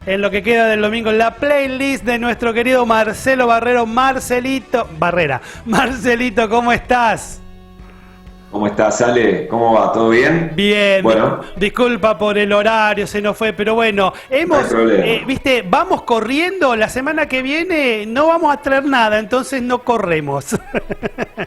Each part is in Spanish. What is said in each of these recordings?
en lo que queda del domingo, en la playlist de nuestro querido Marcelo Barrero. Marcelito, ¿cómo estás? ¿Cómo estás, Ale? ¿Cómo va? ¿Todo bien? Bien, bueno. Disculpa por el horario, se nos fue, pero bueno, No hay problema. viste, vamos corriendo, la semana que viene no vamos a traer nada, entonces no corremos.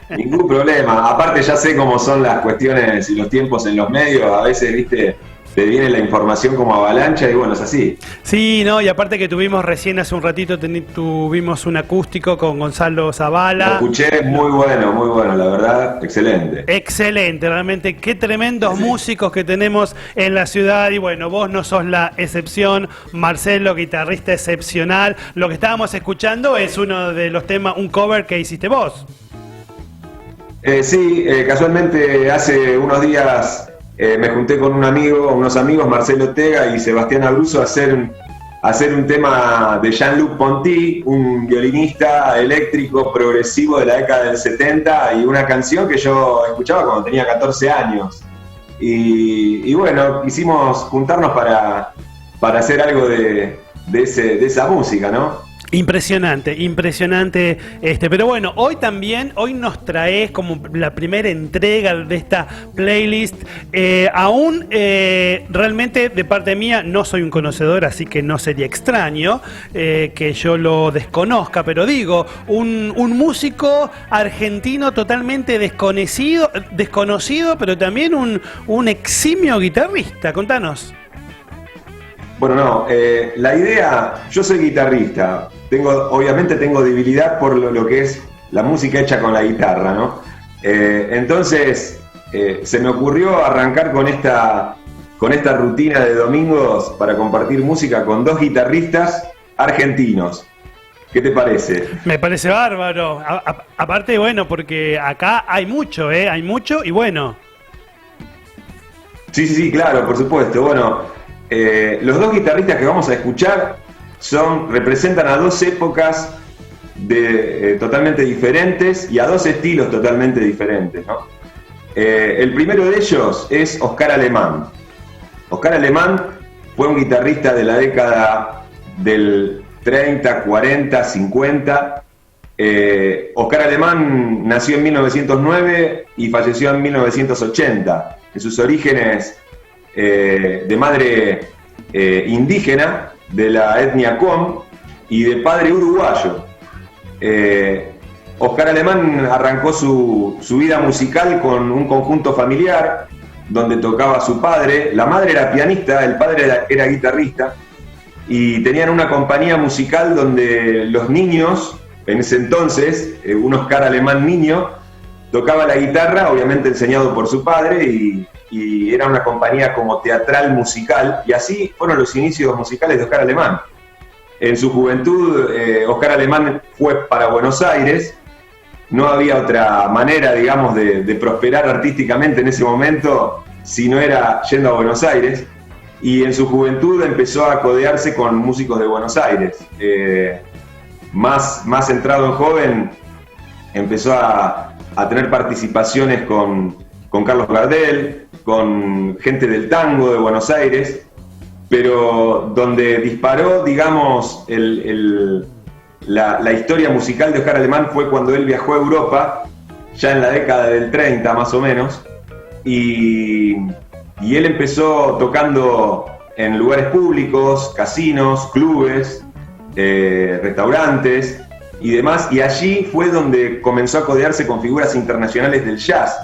Ningún problema. Aparte ya sé cómo son las cuestiones y los tiempos en los medios, a veces, viste, te viene la información como avalancha y bueno, es así. Sí, no, y aparte que tuvimos recién hace un ratito, tuvimos un acústico con Gonzalo Zavala. Lo escuché, muy bueno, la verdad, excelente. Excelente, realmente, qué tremendos músicos que tenemos en la ciudad y bueno, vos no sos la excepción, Marcelo, guitarrista excepcional. Lo que estábamos escuchando es uno de los temas, un cover que hiciste vos. Sí, casualmente hace unos días me junté con unos amigos, Marcelo Ortega y Sebastián Abruzzo, a hacer un tema de Jean-Luc Ponty, un violinista eléctrico progresivo de la década del 70, y una canción que yo escuchaba cuando tenía 14 años. Y bueno, quisimos juntarnos para hacer algo de esa música, ¿no? Impresionante, pero bueno, hoy nos traes como la primera entrega de esta playlist. Realmente de parte mía no soy un conocedor, así que no sería extraño que yo lo desconozca, pero digo, un músico argentino totalmente desconocido, pero también un eximio guitarrista. Contanos. Bueno, no, la idea, yo soy guitarrista, obviamente tengo debilidad por lo que es la música hecha con la guitarra, ¿no? Entonces, se me ocurrió arrancar con esta rutina de domingos para compartir música con dos guitarristas argentinos. ¿Qué te parece? Me parece bárbaro. Aparte, bueno, porque acá hay mucho y bueno. Sí, claro, por supuesto. Bueno, los dos guitarristas que vamos a escuchar representan a dos épocas totalmente diferentes y a dos estilos totalmente diferentes, ¿no? El primero de ellos es Oscar Alemán. Oscar Alemán fue un guitarrista de la década del 30, 40, 50. Oscar Alemán nació en 1909 y falleció en 1980. En sus orígenes de madre indígena de la etnia Qom y de padre uruguayo. Oscar Alemán arrancó su vida musical con un conjunto familiar donde tocaba su padre. La madre era pianista, el padre era guitarrista, y tenían una compañía musical donde los niños, en ese entonces, un Oscar Alemán niño, tocaba la guitarra, obviamente enseñado por su padre, y era una compañía como teatral musical, y así fueron los inicios musicales de Oscar Alemán. En su juventud, Oscar Alemán fue para Buenos Aires. No había otra manera, digamos, de prosperar artísticamente en ese momento si no era yendo a Buenos Aires, y en su juventud empezó a codearse con músicos de Buenos Aires. Más entrado en joven, empezó a tener participaciones con Carlos Gardel, con gente del tango de Buenos Aires, pero donde disparó, digamos, la historia musical de Oscar Alemán fue cuando él viajó a Europa, ya en la década del 30 más o menos, y él empezó tocando en lugares públicos, casinos, clubes, restaurantes y demás, y allí fue donde comenzó a codearse con figuras internacionales del jazz,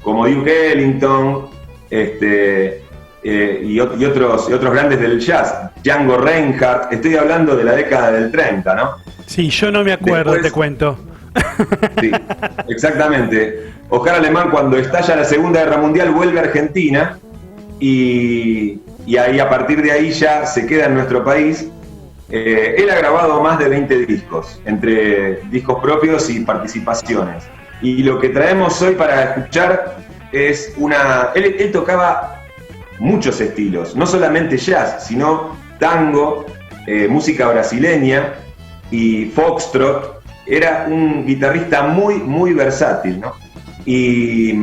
como Duke Ellington, y otros grandes del jazz, Django Reinhardt. Estoy hablando de la década del 30, ¿no? Sí, yo no me acuerdo. Después, te cuento. Sí, exactamente. Oscar Alemán, cuando estalla la Segunda Guerra Mundial, vuelve a Argentina y ahí, a partir de ahí ya se queda en nuestro país. Él ha grabado más de 20 discos, entre discos propios y participaciones. Y lo que traemos hoy para escuchar es él tocaba muchos estilos, no solamente jazz, sino tango, música brasileña y foxtrot. Era un guitarrista muy, muy versátil, ¿no? Y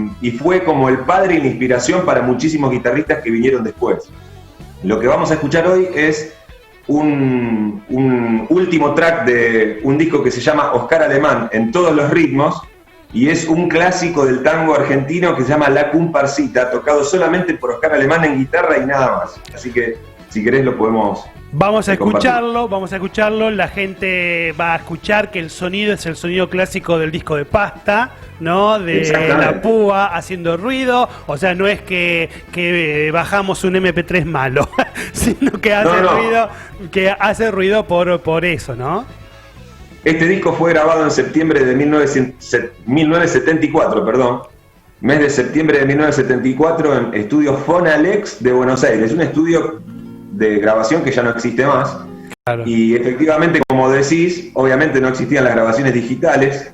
fue como el padre y la inspiración para muchísimos guitarristas que vinieron después. Lo que vamos a escuchar hoy es un último track de un disco que se llama Oscar Alemán en todos los ritmos, y es un clásico del tango argentino que se llama La Comparsita, tocado solamente por Oscar Alemán en guitarra y nada más. Así que si querés lo podemos... Vamos a escucharlo, la gente va a escuchar que el sonido es el sonido clásico del disco de Pasta, ¿no? De la púa haciendo ruido, o sea, no es que bajamos un MP3 malo, sino que hace ruido por eso, ¿no? Este disco fue grabado en septiembre de 1974, perdón. Mes de septiembre de 1974 en Estudio Fonalex de Buenos Aires, un estudio de grabación que ya no existe más. Claro. Y efectivamente, como decís, obviamente no existían las grabaciones digitales,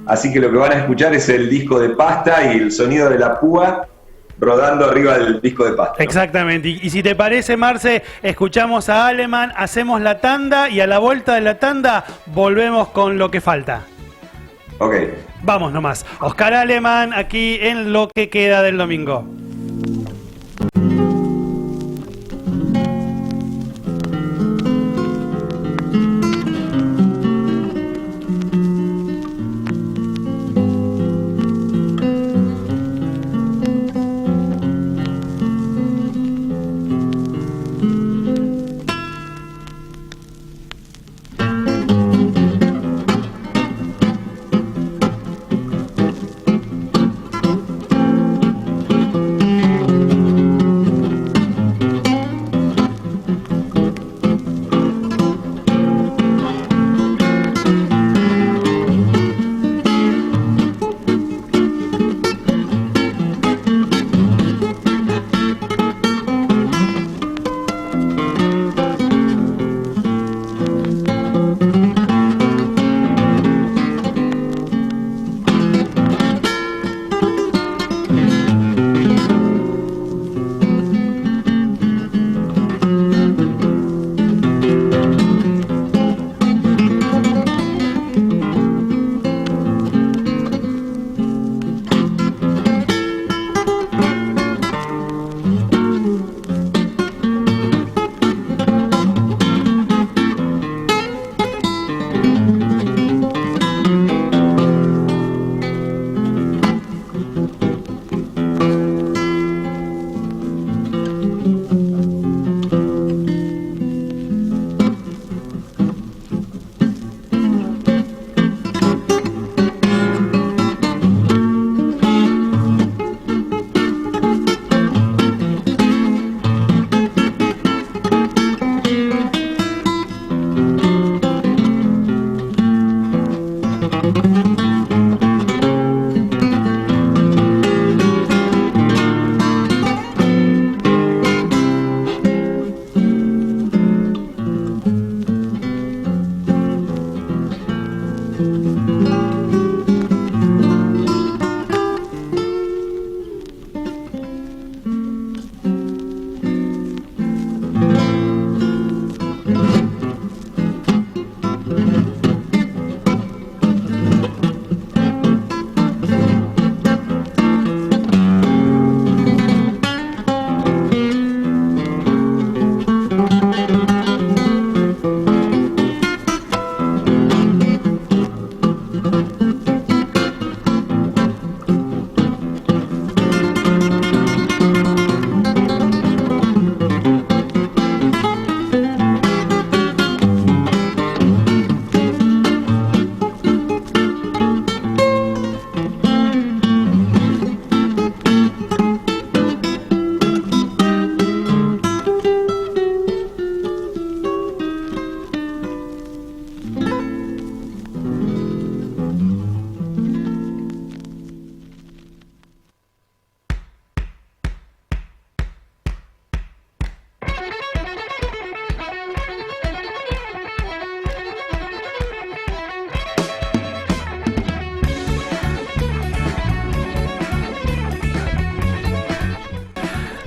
así que lo que van a escuchar es el disco de Pasta y el sonido de la púa rodando arriba del disco de Pasta, ¿no? Exactamente. Y si te parece, Marce, escuchamos a Alemán, hacemos la tanda y a la vuelta de la tanda volvemos con lo que falta. Ok. Vamos nomás. Oscar Alemán aquí en Lo que queda del domingo.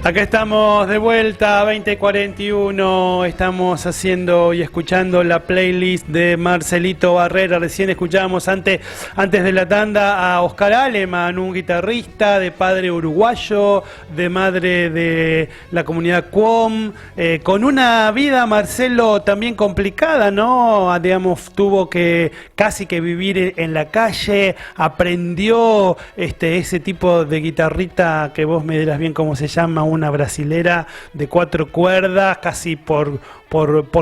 Acá estamos de vuelta, 20:41, estamos haciendo y escuchando la playlist de Marcelito Barrera. Recién escuchábamos antes de la tanda a Oscar Aleman, un guitarrista de padre uruguayo, de madre de la comunidad Cuom, con una vida, Marcelo, también complicada, ¿no? Digamos, tuvo que casi que vivir en la calle, aprendió ese tipo de guitarrita que vos me dirás bien cómo se llama, una brasilera de 4 cuerdas, casi por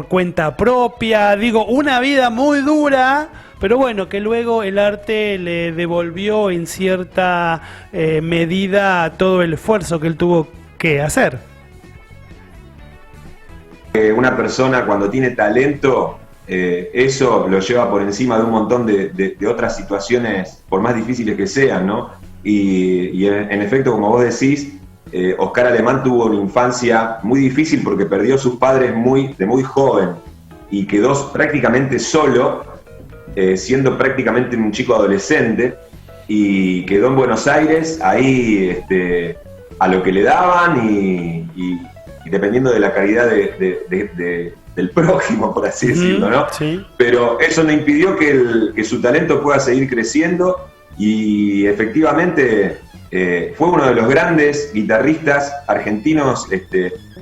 cuenta propia. Digo, una vida muy dura, pero bueno, que luego el arte le devolvió en cierta medida todo el esfuerzo que él tuvo que hacer. Una persona cuando tiene talento, eso lo lleva por encima de un montón de otras situaciones, por más difíciles que sean, ¿no? Y en efecto, como vos decís, Oscar Aleman tuvo una infancia muy difícil porque perdió a sus padres de muy joven y quedó prácticamente solo, siendo prácticamente un chico adolescente, y quedó en Buenos Aires ahí a lo que le daban y dependiendo de la caridad del prójimo, por así decirlo, ¿no? Sí. Pero eso no impidió que su talento pueda seguir creciendo y efectivamente fue uno de los grandes guitarristas argentinos,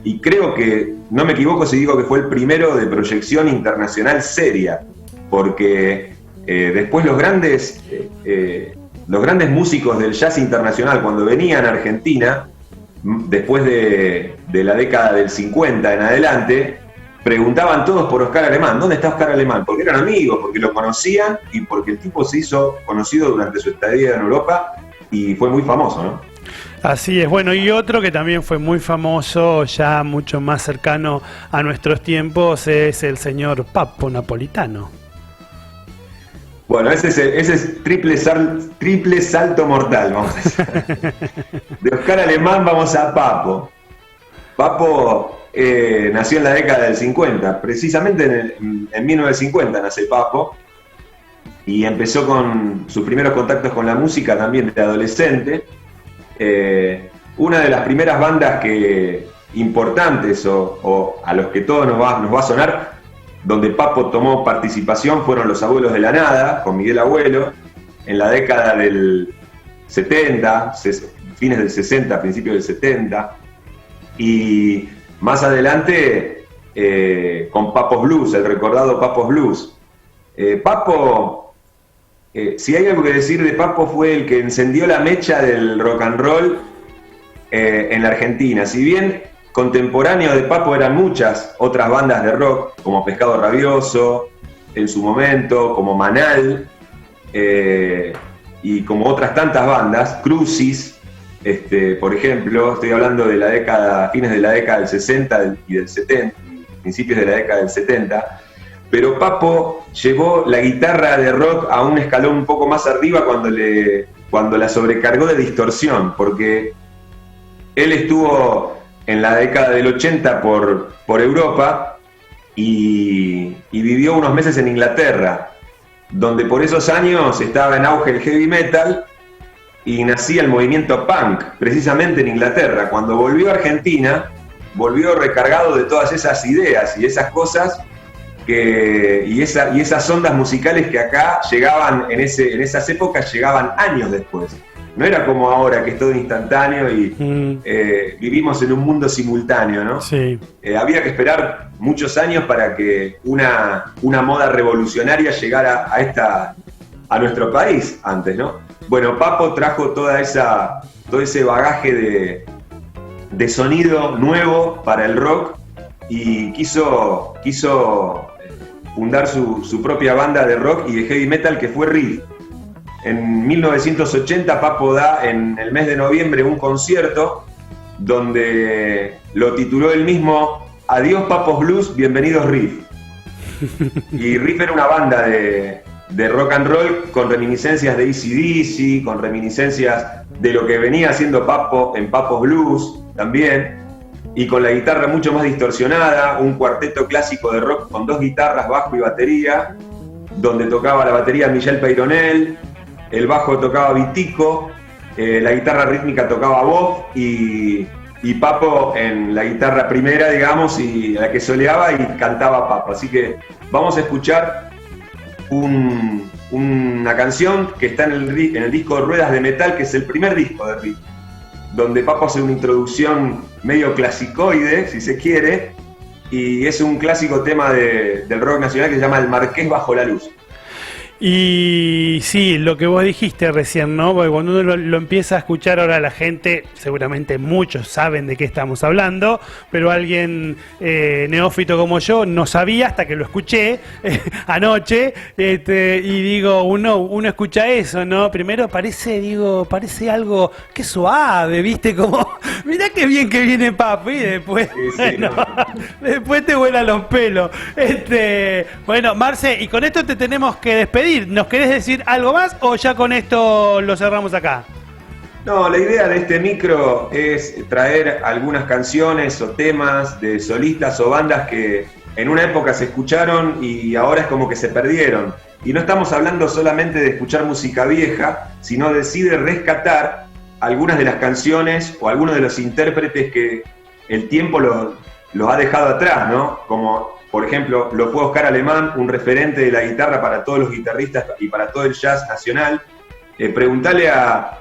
y creo que, no me equivoco si digo que fue el primero de proyección internacional seria, porque después los grandes músicos del jazz internacional, cuando venían a Argentina, después de la década del 50 en adelante, preguntaban todos por Oscar Aleman. ¿Dónde está Oscar Aleman? Porque eran amigos, porque lo conocían y porque el tipo se hizo conocido durante su estadía en Europa y fue muy famoso, ¿no? Así es. Bueno, y otro que también fue muy famoso, ya mucho más cercano a nuestros tiempos, es el señor Papo Napolitano. Bueno, ese es triple salto mortal, vamos a decir. De Oscar Aleman vamos a Papo. Papo nació en la década del 50, precisamente en 1950 nace Papo, y empezó con sus primeros contactos con la música también de adolescente. Una de las primeras bandas importantes o a los que todos nos va a sonar, donde Papo tomó participación, fueron Los Abuelos de la Nada, con Miguel Abuelo, en la década del 70, fines del 60, principios del 70, y más adelante con Papos Blues, el recordado Papos Blues. Papo, si hay algo que decir de Papo, fue el que encendió la mecha del rock and roll en la Argentina. Si bien contemporáneo de Papo eran muchas otras bandas de rock, como Pescado Rabioso, en su momento, como Manal, y como otras tantas bandas, Crucis, por ejemplo, estoy hablando de fines de la década del 60 y del 70, principios de la década del 70, pero Papo llevó la guitarra de rock a un escalón un poco más arriba cuando la sobrecargó de distorsión, porque él estuvo en la década del 80 por Europa y vivió unos meses en Inglaterra, donde por esos años estaba en auge el heavy metal y nacía el movimiento punk, precisamente en Inglaterra. Cuando volvió a Argentina, volvió recargado de todas esas ideas y esas cosas y esas ondas musicales que acá llegaban, en esas épocas llegaban años después. No era como ahora, que es todo instantáneo y vivimos en un mundo simultáneo, ¿no? Sí. Había que esperar muchos años para que una moda revolucionaria llegara a nuestro país antes, ¿no? Bueno, Papo trajo todo ese bagaje de sonido nuevo para el rock y quiso fundar su propia banda de rock y de heavy metal, que fue Riff. En 1980 Papo da en el mes de noviembre un concierto donde lo tituló él mismo Adiós Papos Blues, bienvenidos Riff. Y Riff era una banda de rock and roll con reminiscencias de AC/DC, con reminiscencias de lo que venía haciendo Papo en Papos Blues también, y con la guitarra mucho más distorsionada, un cuarteto clásico de rock con 2 guitarras, bajo y batería, donde tocaba la batería Michel Peyronel, el bajo tocaba Vitico, la guitarra rítmica tocaba Bob y y Papo en la guitarra primera, digamos, y la que soleaba y cantaba Papo. Así que vamos a escuchar una canción que está en el disco Ruedas de Metal, que es el primer disco de Riff, donde Papo hace una introducción medio clasicoide, si se quiere, y es un clásico tema del rock nacional que se llama El Marqués bajo la luz. Y sí, lo que vos dijiste recién, ¿no? Porque cuando uno lo empieza a escuchar ahora, la gente, seguramente muchos saben de qué estamos hablando, pero alguien neófito como yo no sabía hasta que lo escuché anoche, y digo, uno escucha eso, ¿no? Primero parece algo que suave, ¿viste? Como, mirá qué bien que viene Papo, y después, Sí, bueno, después te vuelan los pelos. Bueno, Marce, y con esto te tenemos que despedir. ¿Nos querés decir algo más o ya con esto lo cerramos acá? No, la idea de este micro es traer algunas canciones o temas de solistas o bandas que en una época se escucharon y ahora es como que se perdieron. Y no estamos hablando solamente de escuchar música vieja, sino de rescatar algunas de las canciones o algunos de los intérpretes que el tiempo los ha dejado atrás, ¿no? Como por ejemplo, lo fue Oscar Alemán, un referente de la guitarra para todos los guitarristas y para todo el jazz nacional. Preguntale a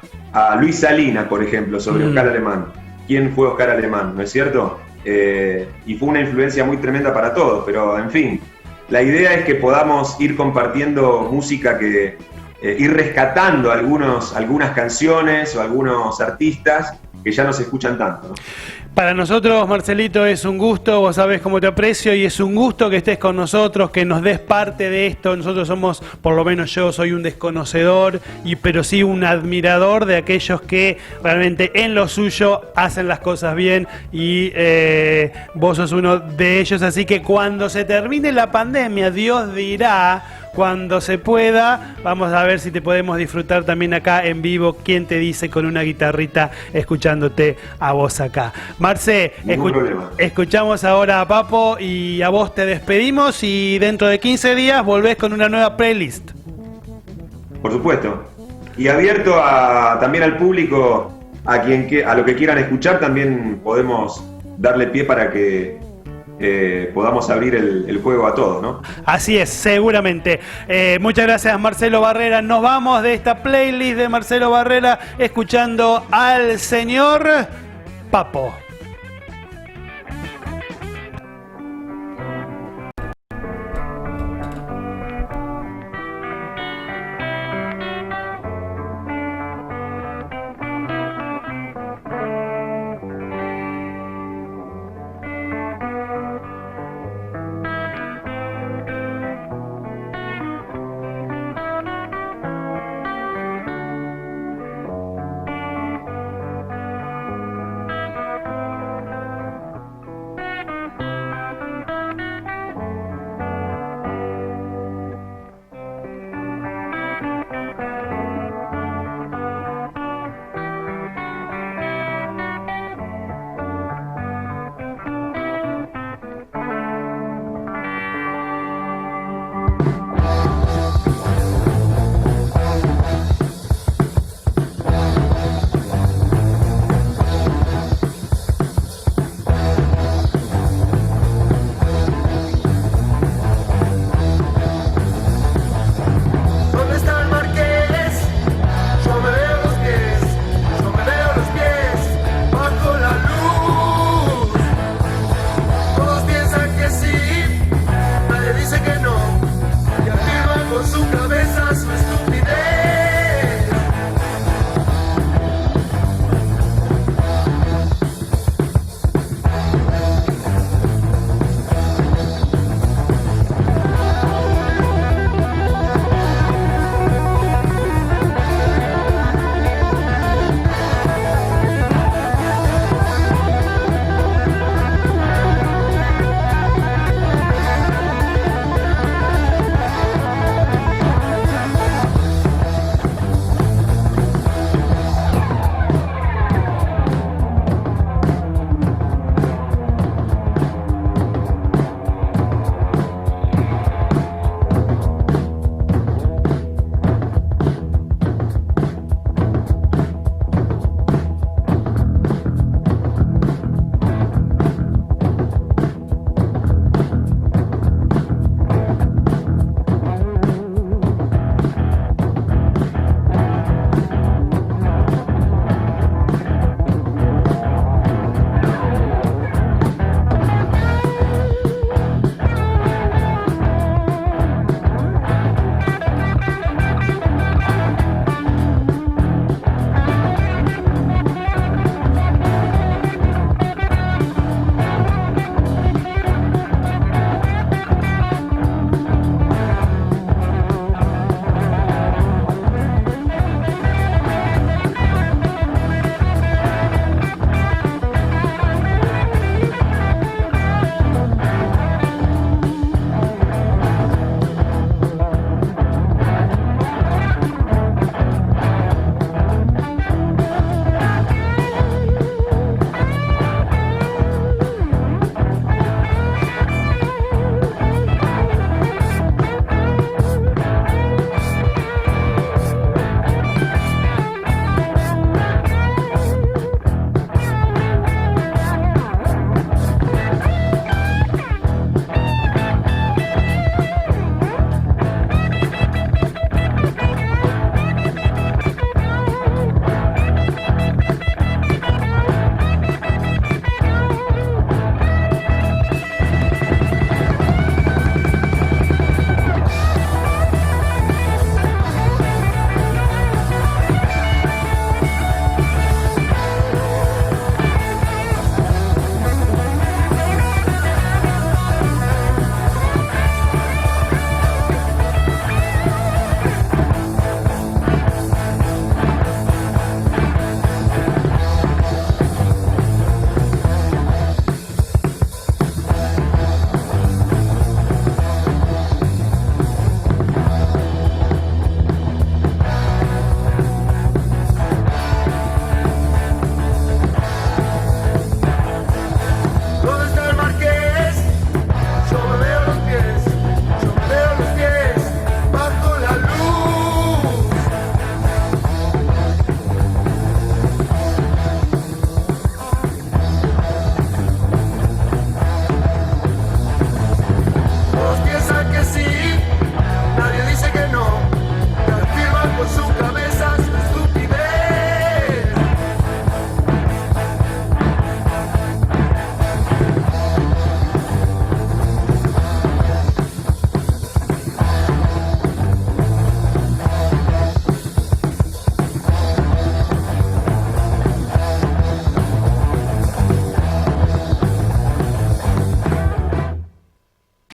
Luis Salinas, por ejemplo, sobre Oscar Alemán. ¿Quién fue Oscar Alemán? ¿No es cierto? Y fue una influencia muy tremenda para todos, pero en fin, la idea es que podamos ir compartiendo música, ir rescatando algunas canciones o algunos artistas que ya no se escuchan tanto, ¿no? Para nosotros, Marcelito, es un gusto, vos sabés cómo te aprecio y es un gusto que estés con nosotros, que nos des parte de esto. Nosotros somos, por lo menos yo soy un desconocedor, pero sí un admirador de aquellos que realmente en lo suyo hacen las cosas bien y vos sos uno de ellos. Así que cuando se termine la pandemia, Dios dirá, cuando se pueda, vamos a ver si te podemos disfrutar también acá en vivo. ¿Quién te dice con una guitarrita escuchándote a vos acá? Marce, escuchamos ahora a Papo y a vos te despedimos y dentro de 15 días volvés con una nueva playlist. Por supuesto. Y abierto también al público, a lo que quieran escuchar, también podemos darle pie para que podamos abrir el juego a todos, ¿no? Así es, seguramente. Muchas gracias, Marcelo Barrera. Nos vamos de esta playlist de Marcelo Barrera escuchando al señor Papo.